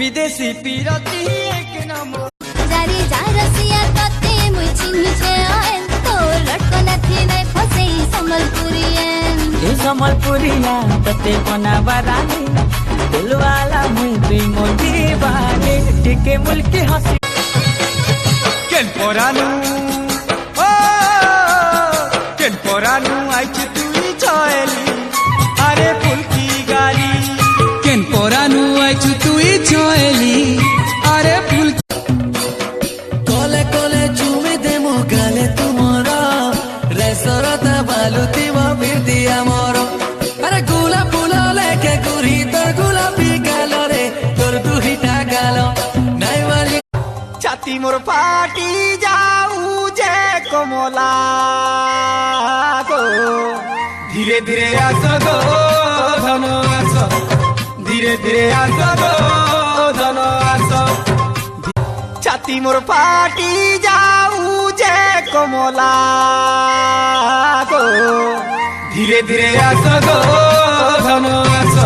विदेशी पीरती एक नंबर जारी जा रसिया तते मुई चिन्हिछे आएन तो लटको नथी नै फसे सम्बलपुरियन ए सम्बलपुरिया तते बनावा रानी दिलवाला मुई प्रेम दीवाने टिके मुल्की हसी केन पोरानु ओ केन पोरानु आइछ तुई चली अरे फुलकी गाली केन पोरानु आइछु तुई चली अरे फुल कोले कोले चुमे दे मो गाले तुमरा रेसरता बालुती वो बिरदी आमरो अरे गुला फुला लेके गुरी तोर गुलाबी गालो रे तोर दुहिटा गालो नाई वाली छाती मोर फाटी जाऊ जे कमला गो धीरे धीरे आस गो धन आस धीरे धीरे आस गो धन आस छाती मोर फाटी जाऊ जे कमला गो धीरे धीरे आस गो धन आस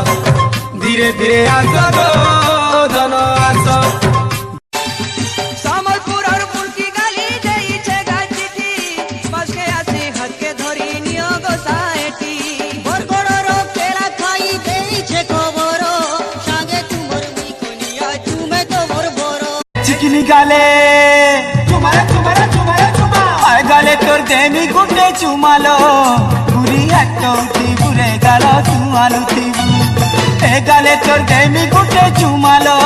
धीरे धीरे आस गो धन आस সম্বলপুর আর ফুলকি গালি দেইছে গাইতি পাশে আসি হাতকে ধরি নিও গোসাইটি বরগড়র কেলা খাই দেইছে খবর সাগে তুমর মুই কনিয়া চুমে তো মোর বড় चिकनी गाले चुमारा चुमारा चुमारा चुमा आय गाले तोर देमी गुड्डे चुमालो बुरी हट्टौती बुरे गालो चुमालुती ए गाले तोर देमी गुड्डे चुमालो